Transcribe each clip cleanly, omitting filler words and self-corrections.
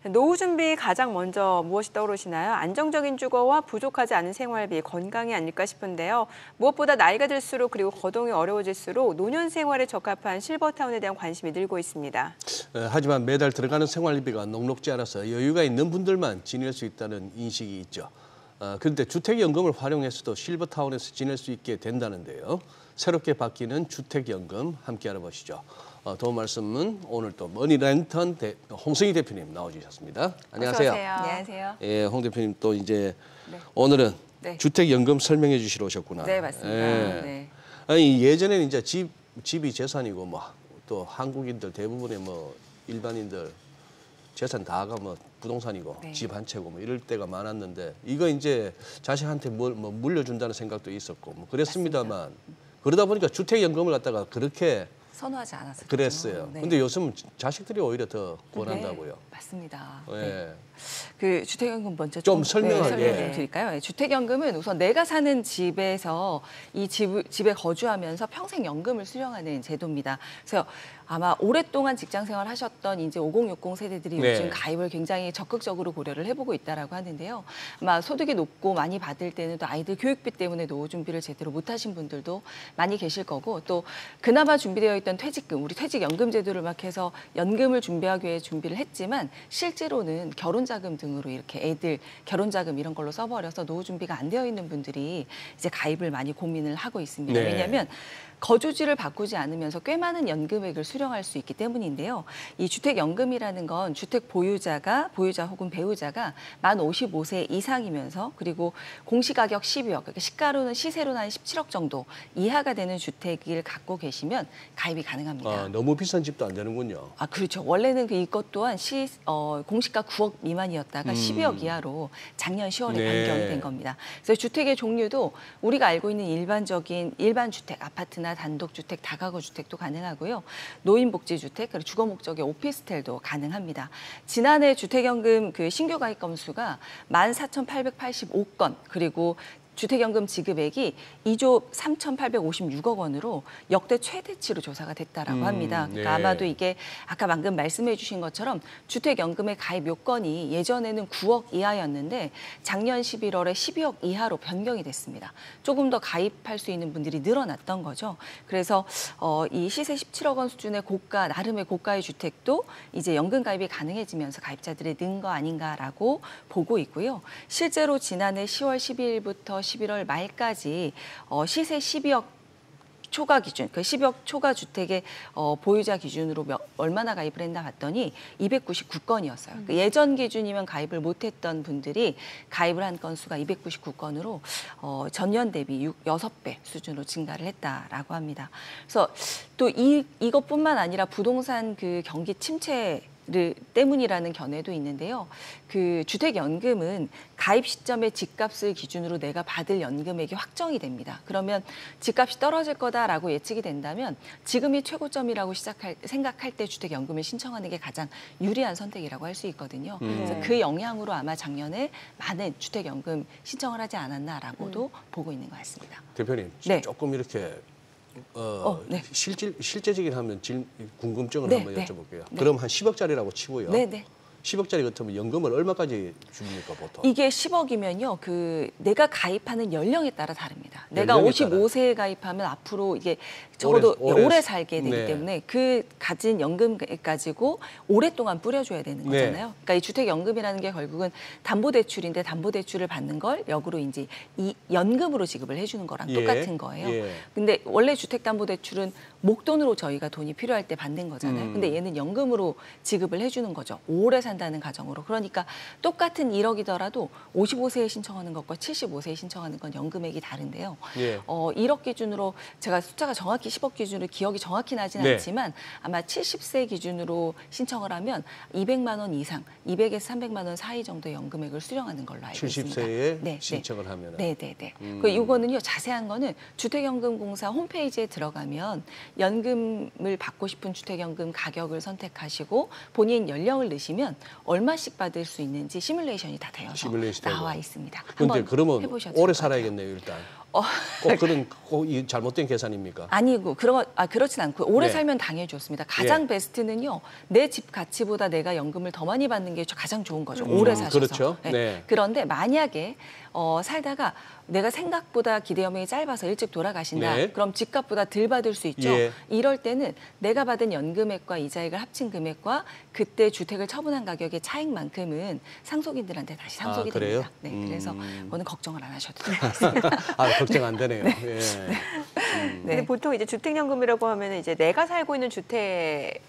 노후 준비 가장 먼저 무엇이 떠오르시나요? 안정적인 주거와 부족하지 않은 생활비, 건강이 아닐까 싶은데요. 무엇보다 나이가 들수록 그리고 거동이 어려워질수록 노년 생활에 적합한 실버타운에 대한 관심이 늘고 있습니다. 하지만 매달 들어가는 생활비가 녹록지 않아서 여유가 있는 분들만 지낼 수 있다는 인식이 있죠. 그런데 주택연금을 활용해서도 실버타운에서 지낼 수 있게 된다는데요. 새롭게 바뀌는 주택연금 함께 알아보시죠. 도움 말씀은 오늘 또 머니랜턴 홍승희 대표님 나와주셨습니다. 안녕하세요. 안녕하세요. 예, 홍 대표님 또 이제 오늘은 주택연금 설명해 주시러 오셨구나. 네, 맞습니다. 예. 아니, 예전에는 이제 집이 재산이고 뭐 또 한국인들 대부분의 뭐 일반인들 재산 다가 뭐 부동산이고 집 한 채고 뭐 이럴 때가 많았는데 이거 이제 자식한테 뭐 물려준다는 생각도 있었고 뭐 그랬습니다만 맞습니다. 그러다 보니까 주택연금을 갖다가 그렇게 선호하지 않았어요. 그랬어요. 근데 요즘은 자식들이 오히려 더 원한다고요. 네, 맞습니다. 네. 그 주택연금 먼저 좀 설명을 드릴까요? 주택연금은 우선 내가 사는 집에서 이 집에 거주하면서 평생 연금을 수령하는 제도입니다. 그래서 아마 오랫동안 직장 생활 하셨던 이제 5060 세대들이 요즘 가입을 굉장히 적극적으로 고려를 해보고 있다라고 하는데요. 아마 소득이 높고 많이 받을 때는 또 아이들 교육비 때문에 노후 준비를 제대로 못하신 분들도 많이 계실 거고 또 그나마 준비되어 있던 퇴직금, 우리 퇴직연금 제도를 막 해서 연금을 준비하기 위해 준비를 했지만 실제로는 결혼자금 등으로 이렇게 애들 결혼자금 이런 걸로 써버려서 노후 준비가 안 되어 있는 분들이 이제 가입을 많이 고민을 하고 있습니다. 왜냐하면 거주지를 바꾸지 않으면서 꽤 많은 연금액을 수령할 수 있기 때문인데요. 이 주택연금이라는 건 주택 보유자 혹은 배우자가 만 55세 이상이면서 그리고 공시가격 12억, 그러니까 시세로는 한 17억 정도 이하가 되는 주택을 갖고 계시면 가입이 가능합니다. 너무 비싼 집도 안 되는군요. 그렇죠. 원래는 이것 또한 공시가 9억 미만이었다가 12억 이하로 작년 10월에 변경이 된 겁니다. 그래서 주택의 종류도 우리가 알고 있는 일반 주택, 아파트나 단독주택, 다가구 주택도 가능하고요. 노인복지주택, 그리고 주거 목적의 오피스텔도 가능합니다. 지난해 주택연금 그 신규 가입 건수가 14,885건, 그리고 주택연금 지급액이 2조 3,856억 원으로 역대 최대치로 조사가 됐다라고 합니다. 그러니까 아마도 이게 아까 방금 말씀해 주신 것처럼 주택연금의 가입 요건이 예전에는 9억 이하였는데 작년 11월에 12억 이하로 변경이 됐습니다. 조금 더 가입할 수 있는 분들이 늘어났던 거죠. 그래서 이 시세 17억 원 수준의 나름의 고가의 주택도 이제 연금 가입이 가능해지면서 가입자들이 는 거 아닌가라고 보고 있고요. 실제로 지난해 10월 12일부터 11월 말까지 시세 12억 초과 기준, 그 10억 초과 주택의 보유자 기준으로 얼마나 가입을 했나 봤더니 299건이었어요. 그 예전 기준이면 가입을 못했던 분들이 가입을 한 건수가 299건으로 전년 대비 6배 수준으로 증가를 했다라고 합니다. 그래서 또 이것뿐만 아니라 부동산 그 경기 침체 때문이라는 견해도 있는데요. 그 주택연금은 가입 시점의 집값을 기준으로 내가 받을 연금액이 확정이 됩니다. 그러면 집값이 떨어질 거다라고 예측이 된다면 지금이 최고점이라고 생각할 때 주택연금을 신청하는 게 가장 유리한 선택이라고 할 수 있거든요. 그래서 그 영향으로 아마 작년에 많은 주택연금 신청을 하지 않았나라고도 보고 있는 것 같습니다. 대표님, 조금 이렇게 실제적인 하면 궁금증을 한번 여쭤볼게요. 그럼 한 10억짜리라고 치고요. 10억짜리 같으면 연금을 얼마까지 줍니까, 보통? 이게 10억이면요. 내가 가입하는 연령에 따라 다릅니다. 내가 55세에 가입하면 앞으로 이게 적어도 오래 살게 되기 때문에 그 가진 연금액 가지고 오랫동안 뿌려줘야 되는 거잖아요. 그러니까 이 주택연금이라는 게 결국은 담보대출인데 담보대출을 받는 걸 역으로 이제 이 연금으로 지급을 해주는 거랑 똑같은 거예요. 근데 원래 주택담보대출은 목돈으로 저희가 돈이 필요할 때 받는 거잖아요. 근데 얘는 연금으로 지급을 해주는 거죠. 오래 산다는 가정으로. 그러니까 똑같은 1억이더라도 55세에 신청하는 것과 75세에 신청하는 건 연금액이 다른데요. 1억 기준으로 제가 숫자가 정확히 10억 기준으로 기억이 정확히 나진 않지만 아마 70세 기준으로 신청을 하면 200만 원 이상, 200에서 300만 원 사이 정도의 연금액을 수령하는 걸로 알고 있습니다. 70세에 신청을 하면? 이거는요, 자세한 거는 주택연금공사 홈페이지에 들어가면 연금을 받고 싶은 주택연금 가격을 선택하시고 본인 연령을 넣으시면 얼마씩 받을 수 있는지 시뮬레이션이 다 되어서 나와 있습니다. 그런데 그러면 오래 살아야겠네요, 일단. 꼭 이 잘못된 계산입니까? 아니고 그렇진 않고 오래 네. 살면 당연히 좋습니다. 가장 예. 베스트는요. 내 집 가치보다 내가 연금을 더 많이 받는 게 가장 좋은 거죠. 오래 사셔서. 그렇죠. 네. 네. 그런데 만약에 살다가 내가 생각보다 기대여명이 짧아서 일찍 돌아가신다. 네. 그럼 집값보다 덜 받을 수 있죠. 예. 이럴 때는 내가 받은 연금액과 이자액을 합친 금액과 그때 주택을 처분한 가격의 차익만큼은 상속인들한테 다시 상속이 그래요? 됩니다. 네, 그래서 그거는 걱정을 안 하셔도 됩니다. 걱정 안 되네요. 예. 근데 보통 이제 주택연금이라고 하면 이제 내가 살고 있는 주택에서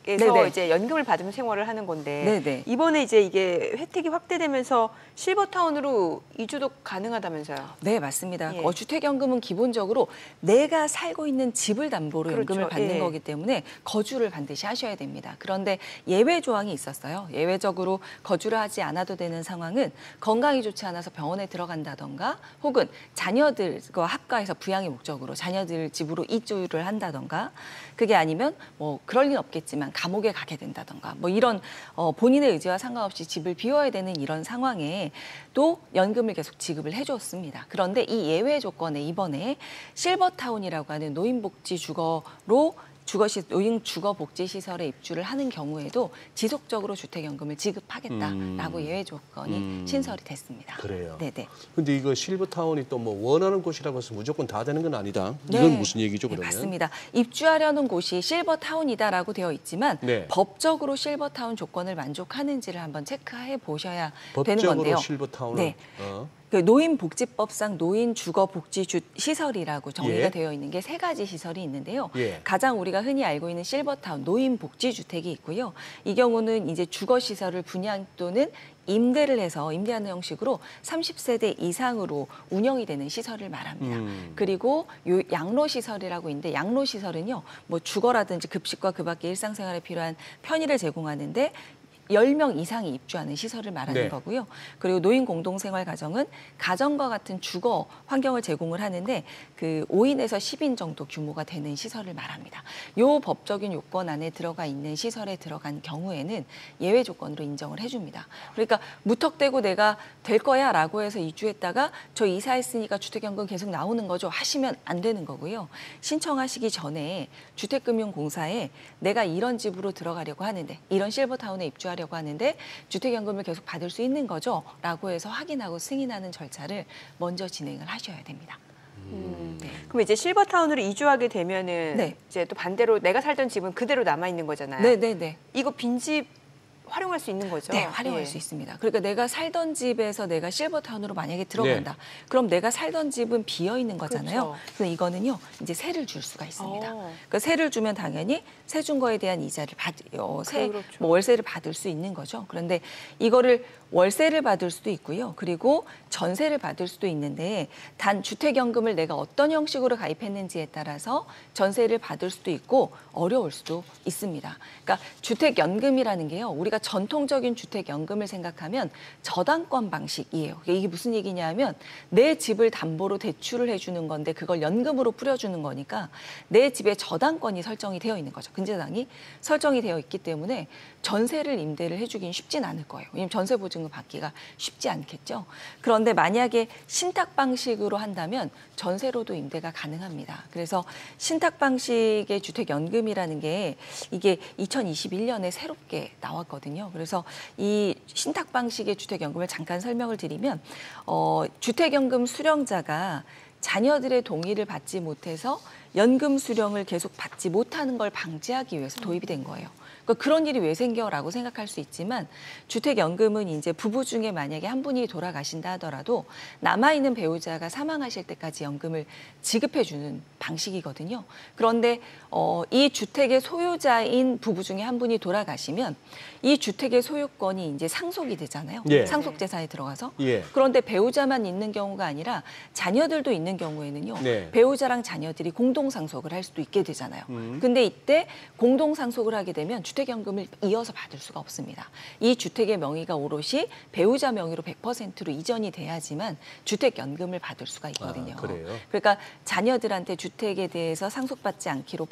네네. 이제 연금을 받으면 생활을 하는 건데 네네. 이번에 이제 이게 혜택이 확대되면서 실버타운으로 이주도 가능하다면서요? 네, 맞습니다. 예. 주택연금은 기본적으로 내가 살고 있는 집을 담보로 그렇죠. 연금을 받는 예. 거기 때문에 거주를 반드시 하셔야 됩니다. 그런데 예외 조항이 있었어요. 예외적으로 거주를 하지 않아도 되는 상황은 건강이 좋지 않아서 병원에 들어간다던가 혹은 자녀들과 합가해서 부양의 목적으로 자녀들 집으로 이주를 한다던가 그게 아니면 뭐 그럴 리는 없겠지만 감옥에 가게 된다던가 뭐 이런 본인의 의지와 상관없이 집을 비워야 되는 이런 상황에 또 연금을 계속 지급을 해줬습니다. 그런데 이 예외 조건에 이번에 실버타운이라고 하는 노인복지 주거로 노인 주거복지시설에 입주를 하는 경우에도 지속적으로 주택연금을 지급하겠다라고 예외 조건이 신설이 됐습니다. 그래요. 네네. 근데 이거 실버타운이 또 뭐 원하는 곳이라고 해서 무조건 다 되는 건 아니다. 네. 이건 무슨 얘기죠, 네, 그러면? 맞습니다. 입주하려는 곳이 실버타운이다라고 되어 있지만 네. 법적으로 실버타운 조건을 만족하는지를 한번 체크해 보셔야 되는 법적으로 건데요. 실버타운은 네. 그 노인복지법상 노인주거복지시설이라고 정의가 예. 되어 있는 게 3가지 시설이 있는데요. 예. 가장 우리가 흔히 알고 있는 실버타운 노인복지주택이 있고요. 이 경우는 이제 주거시설을 분양 또는 임대를 해서 임대하는 형식으로 30세대 이상으로 운영이 되는 시설을 말합니다. 그리고 양로시설이라고 있는데 양로시설은요. 뭐 주거라든지 급식과 그 밖에 일상생활에 필요한 편의를 제공하는데 10명 이상이 입주하는 시설을 말하는 네. 거고요. 그리고 노인 공동생활 가정은 가정과 같은 주거 환경을 제공을 하는데 그 5인에서 10인 정도 규모가 되는 시설을 말합니다. 요 법적인 요건 안에 들어가 있는 시설에 들어간 경우에는 예외 조건으로 인정을 해줍니다. 그러니까 무턱대고 내가 될 거야라고 해서 이주했다가 저 이사했으니까 주택연금 계속 나오는 거죠 하시면 안 되는 거고요. 신청하시기 전에 주택금융공사에 내가 이런 집으로 들어가려고 하는데 이런 실버타운에 입주하려고 하는데 주택연금을 계속 받을 수 있는 거죠? 라고 해서 확인하고 승인하는 절차를 먼저 진행을 하셔야 됩니다. 네. 그럼 이제 실버타운으로 이주하게 되면은 네. 이제 또 반대로 내가 살던 집은 그대로 남아 있는 거잖아요. 네네네. 이거 빈집 활용할 수 있는 거죠? 네, 활용할 예. 수 있습니다. 그러니까 내가 살던 집에서 내가 실버타운으로 만약에 들어간다. 그럼 내가 살던 집은 비어 있는 거잖아요. 그렇죠. 그래서 이거는요, 이제 세를 줄 수가 있습니다. 어. 그러니까 세를 주면 당연히 세 준 거에 대한 이자를 그렇죠. 뭐 월세를 받을 수 있는 거죠. 그런데 이거를 월세를 받을 수도 있고요. 그리고 전세를 받을 수도 있는데 단 주택연금을 내가 어떤 형식으로 가입했는지에 따라서 전세를 받을 수도 있고 어려울 수도 있습니다. 그러니까 주택연금이라는 게요. 우리가 전통적인 주택연금을 생각하면 저당권 방식이에요. 이게 무슨 얘기냐면 내 집을 담보로 대출을 해주는 건데 그걸 연금으로 뿌려주는 거니까 내 집에 저당권이 설정이 되어 있는 거죠. 근저당이 설정이 되어 있기 때문에 전세를 임대를 해주긴 쉽진 않을 거예요. 왜냐하면 전세 보증금 받기가 쉽지 않겠죠. 그런데 만약에 신탁 방식으로 한다면 전세로도 임대가 가능합니다. 그래서 신탁 방식의 주택연금이라는 게 이게 2021년에 새롭게 나왔거든요. 그래서 이 신탁 방식의 주택연금을 잠깐 설명을 드리면 주택연금 수령자가 자녀들의 동의를 받지 못해서 연금 수령을 계속 받지 못하는 걸 방지하기 위해서 도입이 된 거예요. 그러니까 그런 일이 왜 생겨라고 생각할 수 있지만 주택연금은 이제 부부 중에 만약에 한 분이 돌아가신다 하더라도 남아있는 배우자가 사망하실 때까지 연금을 지급해주는 방식이거든요. 그런데 이 주택의 소유자인 부부 중에 한 분이 돌아가시면 이 주택의 소유권이 이제 상속이 되잖아요. 예. 상속재산에 들어가서. 예. 그런데 배우자만 있는 경우가 아니라 자녀들도 있는 경우에는요. 네. 배우자랑 자녀들이 공동상속을 할 수도 있게 되잖아요. 근데 이때 공동상속을 하게 되면 주택연금을 이어서 받을 수가 없습니다. 이 주택의 명의가 오롯이 배우자 명의로 100%로 이전이 돼야지만 주택연금을 받을 수가 있거든요. 그래요? 그러니까 자녀들한테 주택에 대해서 상속받지 않기로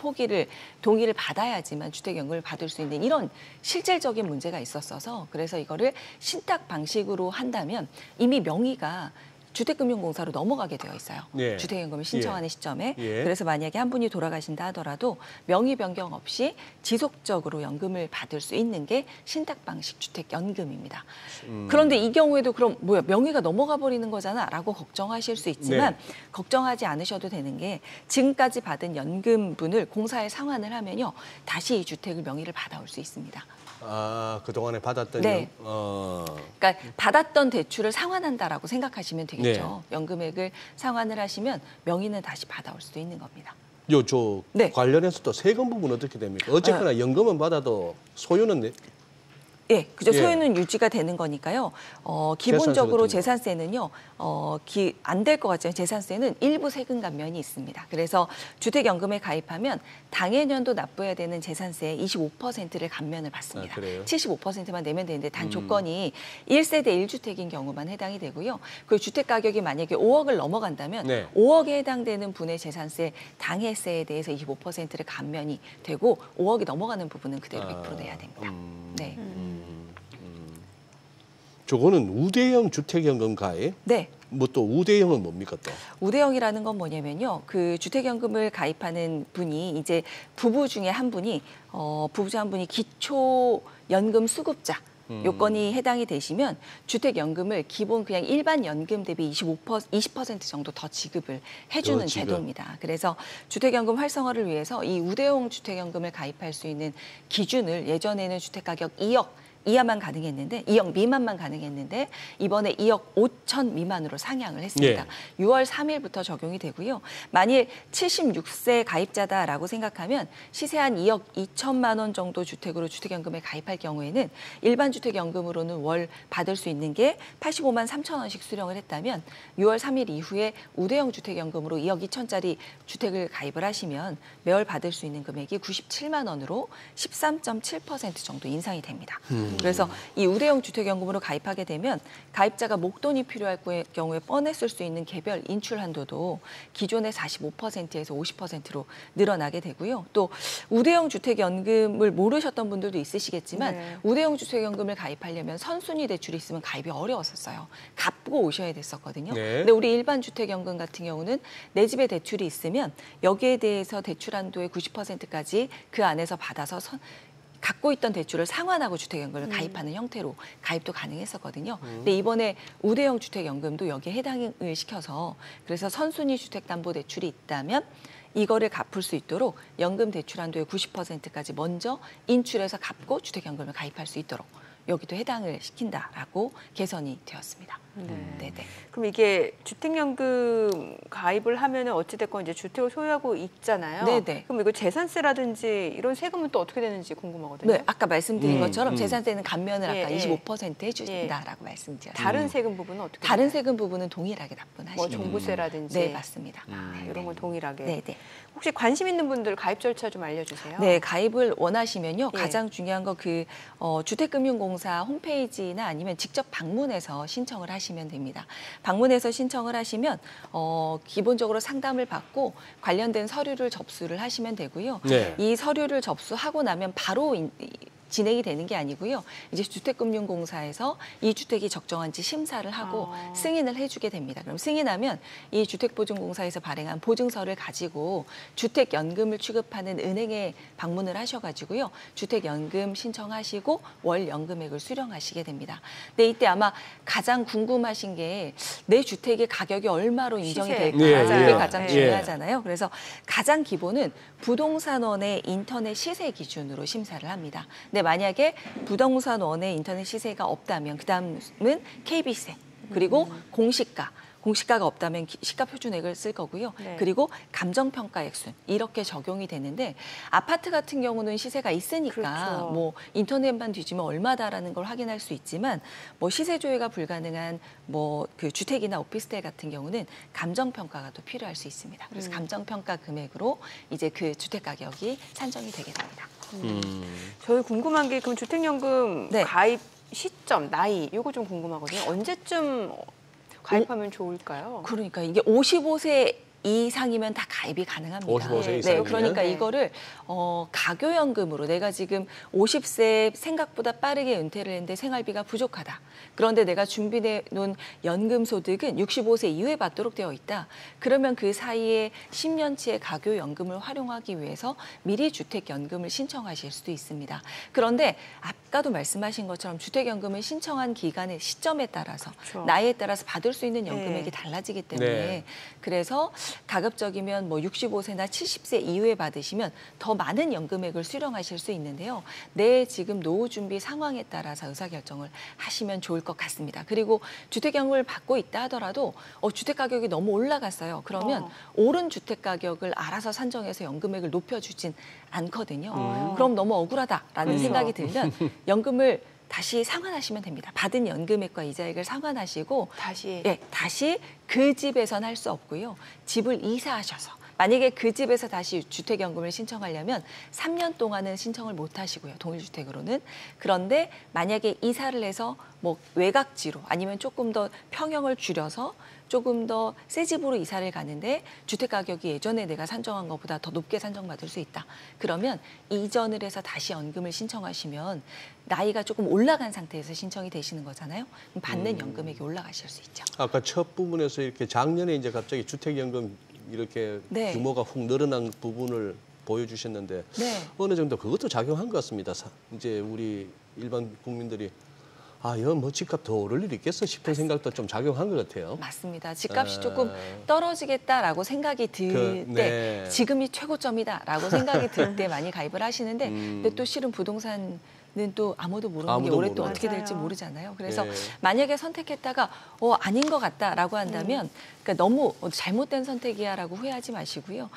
동의를 받아야지만 주택연금을 받을 수 있는 이런 실질적인 문제가 있었어서 그래서 이거를 신탁 방식으로 한다면 이미 명의가 주택금융공사로 넘어가게 되어 있어요. 네. 주택연금을 신청하는 시점에. 예. 그래서 만약에 한 분이 돌아가신다 하더라도 명의 변경 없이 지속적으로 연금을 받을 수 있는 게 신탁 방식 주택연금입니다. 그런데 이 경우에도 그럼 뭐야 명의가 넘어가 버리는 거잖아 라고 걱정하실 수 있지만 네. 걱정하지 않으셔도 되는 게 지금까지 받은 연금분을 공사에 상환을 하면요. 다시 이 주택을 명의를 받아올 수 있습니다. 아, 그동안에 받았던 네. 그러니까 받았던 대출을 상환한다라고 생각하시면 되겠죠. 연금액을 상환을 하시면 명의는 다시 받아올 수도 있는 겁니다. 저 네. 관련해서 또 세금 부분 어떻게 됩니까? 어쨌거나 연금은 받아도 소유는 예, 그죠. 예. 소유는 유지가 되는 거니까요. 기본적으로 재산세 재산세는요, 안 될 것 같지만 재산세는 일부 세금 감면이 있습니다. 그래서 주택연금에 가입하면 당해년도 납부해야 되는 재산세의 25%를 감면을 받습니다. 아, 그래요? 75%만 내면 되는데 단 조건이 1세대 1주택인 경우만 해당이 되고요. 그 주택 가격이 만약에 5억을 넘어간다면 네. 5억에 해당되는 분의 재산세 당해세에 대해서 25%를 감면이 되고 5억이 넘어가는 부분은 그대로 100% 내야 됩니다. 네. 저거는 우대형 주택연금 가입? 네. 뭐 또 우대형은 뭡니까 또? 우대형이라는 건 뭐냐면요. 그 주택연금을 가입하는 분이 이제 부부 중에 한 분이 기초연금 수급자 요건이 해당이 되시면 주택연금을 기본 그냥 일반 연금 대비 20% 정도 더 지급을 해주는 지급. 제도입니다. 그래서 주택연금 활성화를 위해서 이 우대형 주택연금을 가입할 수 있는 기준을 예전에는 주택가격 2억 이하만 가능했는데 2억 미만만 가능했는데 이번에 2억 5천 미만으로 상향을 했습니다. 6월 3일부터 적용이 되고요. 만일 76세 가입자다라고 생각하면 시세 한 2억 2천만 원 정도 주택으로 주택연금에 가입할 경우에는 일반 주택연금으로는 월 받을 수 있는 게 85만 3천 원씩 수령을 했다면 6월 3일 이후에 우대형 주택연금으로 2억 2천짜리 주택을 가입을 하시면 매월 받을 수 있는 금액이 97만 원으로 13.7% 정도 인상이 됩니다. 그래서 이 우대형 주택연금으로 가입하게 되면 가입자가 목돈이 필요할 경우에 뻔했을 수 있는 개별 인출 한도도 기존의 45%에서 50%로 늘어나게 되고요. 또 우대형 주택연금을 모르셨던 분들도 있으시겠지만 네. 우대형 주택연금을 가입하려면 선순위 대출이 있으면 가입이 어려웠었어요. 갚고 오셔야 됐었거든요. 네. 근데 우리 일반 주택연금 같은 경우는 내 집에 대출이 있으면 여기에 대해서 대출 한도의 90%까지 그 안에서 받아서 갖고 있던 대출을 상환하고 주택연금을 가입하는 형태로 가입도 가능했었거든요. 근데 이번에 우대형 주택연금도 여기에 해당을 시켜서 그래서 선순위 주택담보대출이 있다면 이거를 갚을 수 있도록 연금 대출 한도의 90%까지 먼저 인출해서 갚고 주택연금을 가입할 수 있도록 여기도 해당을 시킨다라고 개선이 되었습니다. 네네. 그럼 이게 주택연금 가입을 하면은 어찌됐건 이제 주택을 소유하고 있잖아요. 네네. 그럼 이거 재산세라든지 이런 세금은 또 어떻게 되는지 궁금하거든요. 네, 아까 말씀드린 것처럼 재산세는 감면을 아까 예, 예. 25% 해주신다라고 말씀드렸습니다. 다른 세금 부분은 어떻게 다른 되나요? 세금 부분은 동일하게 뭐 납부하시면 됩니다. 종부세라든지 네, 맞습니다. 이런 건 동일하게. 네네. 혹시 관심 있는 분들 가입 절차 좀 알려주세요. 네, 가입을 원하시면요. 예. 가장 중요한 거 주택금융공사 홈페이지나 아니면 직접 방문해서 신청을 하시면 됩니다. 방문해서 신청을 하시면 기본적으로 상담을 받고 관련된 서류를 접수를 하시면 되고요. 네. 이 서류를 접수하고 나면 바로 진행이 되는 게 아니고요. 이제 주택금융공사에서 이 주택이 적정한지 심사를 하고 승인을 해주게 됩니다. 그럼 승인하면 이 주택보증공사에서 발행한 보증서를 가지고 주택연금을 취급하는 은행에 방문을 하셔가지고요. 주택연금 신청하시고 월 연금액을 수령하시게 됩니다. 근데 이때 아마 가장 궁금하신 게 내 주택의 가격이 얼마로 인정이 시세. 될까? 예, 그게 예. 가장 예. 중요하잖아요. 그래서 가장 기본은 부동산원의 인터넷 시세 기준으로 심사를 합니다. 근데 만약에 부동산원의 인터넷 시세가 없다면 그다음은 KB세 그리고 공시가가 없다면 시가 표준액을 쓸 거고요. 네. 그리고 감정평가 액순 이렇게 적용이 되는데 아파트 같은 경우는 시세가 있으니까 그렇죠. 뭐 인터넷만 뒤지면 얼마다라는 걸 확인할 수 있지만 뭐 시세 조회가 불가능한 뭐 그 주택이나 오피스텔 같은 경우는 감정평가가 또 필요할 수 있습니다. 그래서 감정평가 금액으로 이제 그 주택 가격이 산정이 되게 됩니다. 저희 궁금한 게 그럼 주택연금 네. 가입 시점, 나이 이거 좀 궁금하거든요. 언제쯤 가입하면 좋을까요? 그러니까 이게 55세 이상이면 다 가입이 가능합니다. 55세 네, 이상이면? 그러니까 네. 이거를 가교연금으로 내가 지금 50세 생각보다 빠르게 은퇴를 했는데 생활비가 부족하다. 그런데 내가 준비해 놓은 연금 소득은 65세 이후에 받도록 되어 있다. 그러면 그 사이에 10년치의 가교연금을 활용하기 위해서 미리 주택연금을 신청하실 수도 있습니다. 그런데 아까도 말씀하신 것처럼 주택연금을 신청한 기간의 시점에 따라서 그렇죠. 나이에 따라서 받을 수 있는 연금액이 네. 달라지기 때문에 네. 그래서 가급적이면 뭐 65세나 70세 이후에 받으시면 더 많은 연금액을 수령하실 수 있는데요. 내 지금 노후 준비 상황에 따라서 의사결정을 하시면 좋을 것 같습니다. 그리고 주택연금을 받고 있다 하더라도 주택 가격이 너무 올라갔어요. 그러면 오른 주택 가격을 알아서 산정해서 연금액을 높여주진 않거든요. 그럼 너무 억울하다라는 그렇죠. 생각이 들면 연금을 다시 상환하시면 됩니다. 받은 연금액과 이자액을 상환하시고 다시. 네, 다시 그 집에서는 할 수 없고요. 집을 이사하셔서 만약에 그 집에서 다시 주택연금을 신청하려면 3년 동안은 신청을 못 하시고요. 동일주택으로는. 그런데 만약에 이사를 해서 뭐 외곽지로 아니면 조금 더 평형을 줄여서 조금 더 새 집으로 이사를 가는데 주택 가격이 예전에 내가 산정한 것보다 더 높게 산정받을 수 있다. 그러면 이전을 해서 다시 연금을 신청하시면 나이가 조금 올라간 상태에서 신청이 되시는 거잖아요. 그럼 받는 연금액이 올라가실 수 있죠. 아까 첫 부분에서 이렇게 작년에 이제 갑자기 주택연금 이렇게 네. 규모가 훅 늘어난 부분을 보여주셨는데 네. 어느 정도 그것도 작용한 것 같습니다. 이제 우리 일반 국민들이 이거 뭐 집값 더 오를 일이 있겠어 싶은 생각도 좀 작용한 것 같아요. 맞습니다. 집값이 아. 조금 떨어지겠다라고 생각이 들 때 네. 지금이 최고점이다라고 생각이 들 때 많이 가입을 하시는데 근데 또 실은 부동산은 또 아무도 모르는 게 아무도 올해 또 모르는 어떻게 맞아요. 될지 모르잖아요. 그래서 네. 만약에 선택했다가 아닌 것 같다라고 한다면 그러니까 너무 잘못된 선택이야라고 후회하지 마시고요.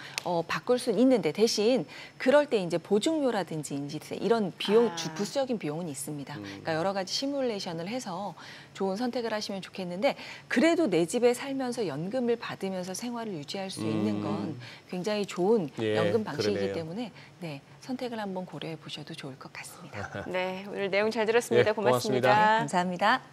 바꿀 수는 있는데 대신 그럴 때 이제 보증료라든지 인지세 이런 비용 부수적인 비용은 있습니다. 그러니까 여러 가지 시뮬레이션을 해서 좋은 선택을 하시면 좋겠는데 그래도 내 집에 살면서 연금을 받으면서 생활을 유지할 수 있는 건 굉장히 좋은 예, 연금 방식이기 그러네요. 때문에 네, 선택을 한번 고려해 보셔도 좋을 것 같습니다. 네, 오늘 내용 잘 들었습니다. 예, 고맙습니다. 고맙습니다. 감사합니다.